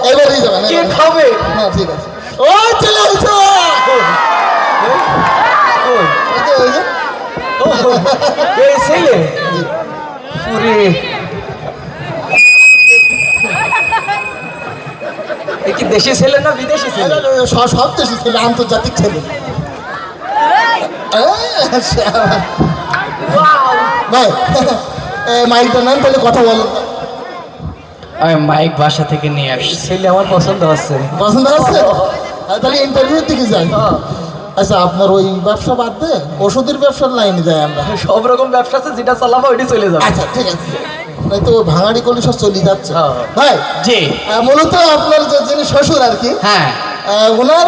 এবারই যাবেন, কে খাবে? হ্যাঁ ঠিক আছে। ও চলে আসছো। ওই যে এই ছেলে পুরে এ কি দেশি ছেলে না বিদেশি ছেলে? সব দেশি ছেলে, আন্তর্জাতিক ছেলে। ভাই মাইকটা নেন, তাহলে কথা বলেন। আমি মাইক বাসা থেকে নিয়ে আসছি। ছেলে আমার পছন্দ হচ্ছে। পছন্দ হচ্ছে? তাহলে ইন্টারভিউর দিকে যাই। আচ্ছা, আপনার ওই ব্যবসা বাদ দে, ওষুধের ব্যবসার লাইনে যাই আমরা। সব রকম ব্যবসা আছে, যেটা চালাবো ওইটি চলে যাবে। আচ্ছা ঠিক আছে, তাই তো ভাঙাড়ি করলে সব চলে যাচ্ছে। হ্যাঁ। ভাই জি মূলত আপনার যিনি শ্বশুর আর কি, হ্যাঁ, ওনার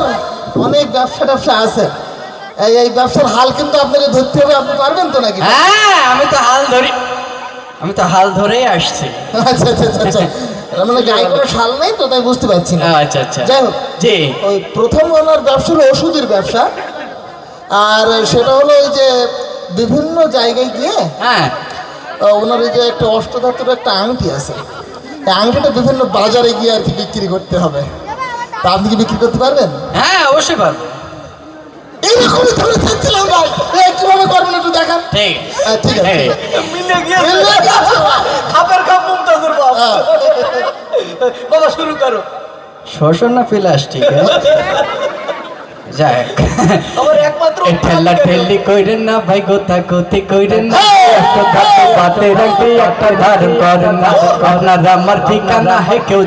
অনেক ব্যবসা আছে। এই ব্যবসার হাল কিন্তু আপনাকে ধরতে হবে, আপনি পারবেন তো নাকি? হ্যাঁ আমি তো হাল ধরেই আসছি। আচ্ছা আচ্ছা আচ্ছা আচ্ছা, মানে গায়ে কোনো শাল নেই তো, তাই বুঝতে পারছি না। আচ্ছা আচ্ছা, যাই হোক, জি ওই প্রথম ওনার ব্যবসা হলো ওষুধের ব্যবসা। আর সেটা হলো ওই যে বিভিন্ন জায়গায় গিয়ে হ্যাঁ, ওনার এই যে একটা অষ্টধাতুর একটা আংটি আছে, এই আংটিটা বিভিন্ন বাজারে গিয়ে আর কি বিক্রি করতে হবে। তা আপনি কি বিক্রি করতে পারবেন? হ্যাঁ অবশ্যই পারবো। এইরকমই ধরে থাকছিলাম ভাই, কিভাবে করবেন একটু দেখান। ঠিক ঠিক আছে। মিলে মিলে গেছে। খাপের খাপ মুমতাজের বাপ। বাবা শুরু করো। শ্বশুর না প্লাস্টিক? যাই আমার একমাত্র ঠেলা ঠেলি কইরেন না ভাই, গোতা গতি কইরেন না, একটা ধাতু পাতে রাখি একটা ধারণ করেন না। আপনার আমার ঠিকানা হে কেউ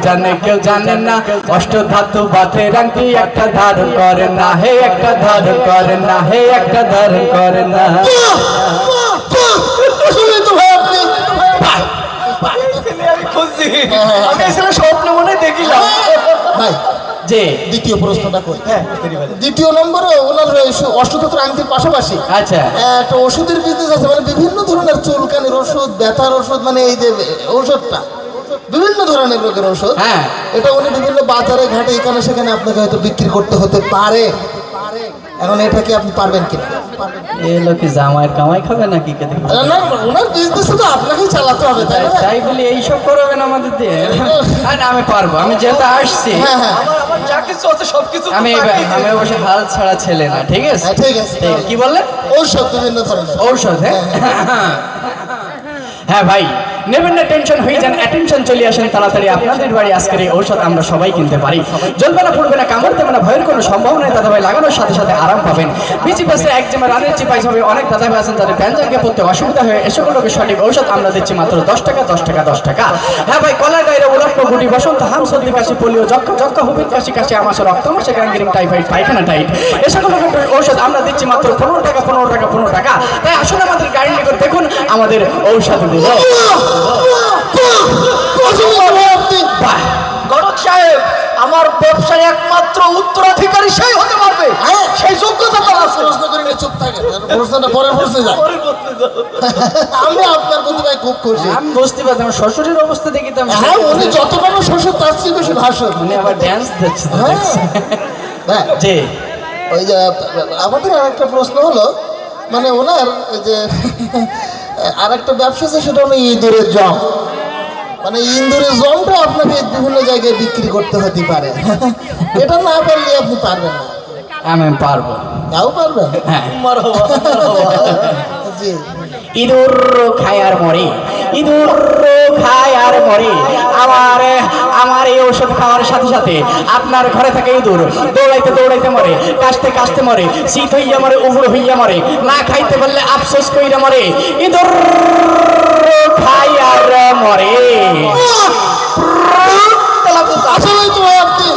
জানে না, অষ্ট ধাতু পাতে রাখি একটা ধারণ করেন না, হে একটা ধারণ করেন না, হে একটা ধারণ করেন না। আসলেই তো ভাই আপনি। আমি খুঁজছি, আমি আসলে স্বপ্ন মনে দেখিলাম। ভাই যে দ্বিতীয় প্রশ্নটা কই। হ্যাঁ, দ্বিতীয় নম্বরে ওনার অষ্টধাতুর আংটির পাশাপাশি আচ্ছা একটা ওষুধের বিজনেস আছে, মানে বিভিন্ন ধরনের চুলকানির ওষুধ, ব্যথার ওষুধ, মানে এই যে ওষুধটা বিভিন্ন ধরনের রোগের ওষুধ। হ্যাঁ, এটা উনি বিভিন্ন বাজারে ঘাটে এখানে সেখানে আপনাকে হয়তো বিক্রি করতে হতে পারে। এখন এটা কি আপনি পারবেন কিনা? এই লোকে জামাইয়ের কামাই খাবে নাকি? কে দেখবে? না, ওনার বিজনেস তো আপনাকেই চালাতে হবে, তাই না? তাই বলি এইসব করবেন আমাদের দিয়ে? না আমি পারবো, আমি যেটা আসছি। হ্যাঁ হ্যাঁ যা কিছু আছে সবকিছু আমি অবশ্য হাল ছাড়া ছেলে না। ঠিক আছে ঠিক আছে। কি বললেন? ঔষধ বিভিন্ন ধরনের ঔষধ? হ্যাঁ হ্যাঁ ভাই, নেবেন না টেনশন, হয়ে যান অ্যাটেনশন, চলে আসেন তাড়াতাড়ি আপনাদের বাড়ি। আজকের এই ঔষধ আমরা সবাই কিনতে পারি। জ্বলবে না, পড়বে না, কামড় দেবে না, ভয়ের কোনো সম্ভাবনা নেই। দাদা ভাই লাগানোর সাথে সাথে আরাম পাবেন। বিচি পাশে একজমা রানের চিপাই হবে। অনেক দাদা ভাই আছেন যাদের প্যাঞ্জাকে পড়তে অসুবিধা হয়ে, এসব লোকের সঠিক ঔষধ আমরা দিচ্ছি মাত্র 10 টাকা 10 টাকা 10 টাকা। হ্যাঁ ভাই, কলার গাইরে উলক্ষ গুটি বসন্ত হাম সর্দি কাশি পোলিও যক্ষা হুপির কাশি কাশি আমাশা রক্ত মাসে গ্যাংগ্রিন টাইফয়েড পায়খানা টাইট, এসব লোকের ঔষধ আমরা দিচ্ছি মাত্র 15 টাকা 15 টাকা 15 টাকা। তাই আসুন আমাদের গাড়ি নিকট দেখুন আমাদের ঔষধগুলো। গণক সাহেব, আমার ব্যবসায় একমাত্র উত্তরাধিকারী সেই হতে পারবে, সেই যোগ্যতা তার আছে। প্রশ্ন করি না, চুপ থাকে, প্রশ্নটা পরে প্রশ্নে যায়। আমি আপনার প্রতি ভাই খুব খুশি। আমি বুঝতে পারছি, আমার শ্বশুরের অবস্থা দেখি তো আমি। হ্যাঁ, উনি যত বড় শ্বশুর তার চেয়ে বেশি ভাষণ। উনি আবার ড্যান্স দিচ্ছে তো দেখছি। হ্যাঁ, জি ওই যে আমাদের আর একটা প্রশ্ন হলো, মানে ওনার ওই যে আর একটা ব্যবসা আছে, সেটা হলো ইঁদুরের জম। মানে ইঁদুরের জমটা আপনাকে বিভিন্ন জায়গায় বিক্রি করতে হতে পারে। এটা না পারলে আপনি পারবেন না। আমি পারবো। তাও পারবেন? হ্যাঁ, জি। ইঁদুর খায় আর মরে, ইঁদুর খায় আর মরে। আমার এই ওষুধ খাওয়ার সাথে সাথে আপনার ঘরে থাকে ইঁদুর দৌড়াইতে দৌড়াইতে মরে, কাশতে কাশতে মরে, শীত হইয়া মরে, উবুড় হইয়া মরে, না খাইতে পারলে আফসোস কইরা মরে। ইঁদুর খায় আর মরে। আসলেই তো ভাই আপনি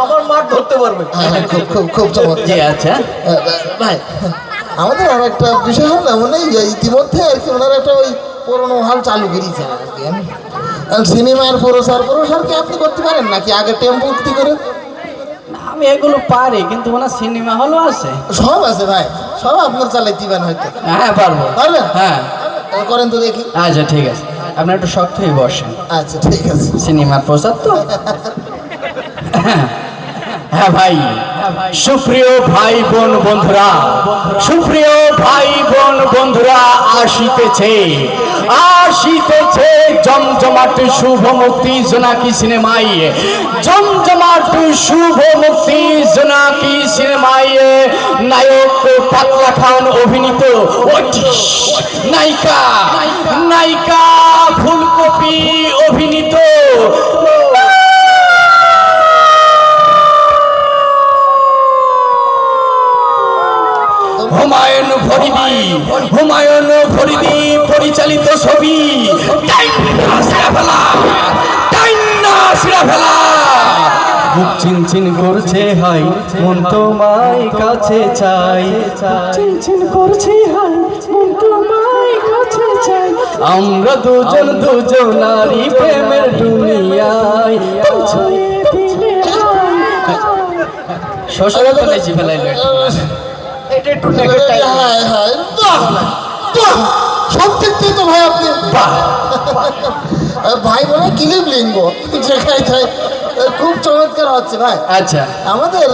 আমার মাঠ ধরতে পারবে। খুব খুব খুব চমৎকার। আচ্ছা ভাই, আমাদের আর একটা বিষয় হল না, মানে ইতিমধ্যে আর কি ওনার একটা ওই পুরোনো হাল চালু করেছে আর কি। সিনেমার প্রসার কি আপনি করতে পারেন নাকি? আগে টেম্পো উঠতে করে। আমি এগুলো পারি, কিন্তু ওনার সিনেমা হলও আছে। সব আছে ভাই, সব আপনার চালাইতে পারেন হয়তো। হ্যাঁ পারবো। পারবেন? হ্যাঁ করেন তো দেখি। আচ্ছা ঠিক আছে, আপনি একটু শক্ত হয়ে বসেন। আচ্ছা ঠিক আছে। সিনেমার প্রচার তো। হ্যাঁ ভাই, সুপ্রিয় ভাই বোন বন্ধুরা, সুপ্রিয় ভাই বোন বন্ধুরা, আসিতেছে জমজমাট শুভ মুক্তি জোনাকি সিনেমায়, জমজমাট শুভ মুক্তি জোনাকি সিনেমায় নায়ক পাতলা খান অভিনীত নায়িকা নায়িকা ফুলকপি অভিনীত হুমায়ুন ফরিদি পরিচালিত ছবি বুক চিনচিন করছে হাই, মন তোমায় কাছে চাই, চিনচিন করছে হাই, মন তোমায় কাছে চাই, আমরা দুজন দুজনারই প্রেমের দুনিয়ায় শ্বশুর ফেলাইছি ফেলাইলো এটা একটু নেগেটিভ। হায় হায়, বাহ বাহ, সব দিক থেকে তো ভাই আপনি বাহ ভাই বলে কিলিপ লিঙ্গ যেখানে খুব চমৎকার হচ্ছে ভাই। আচ্ছা আমাদের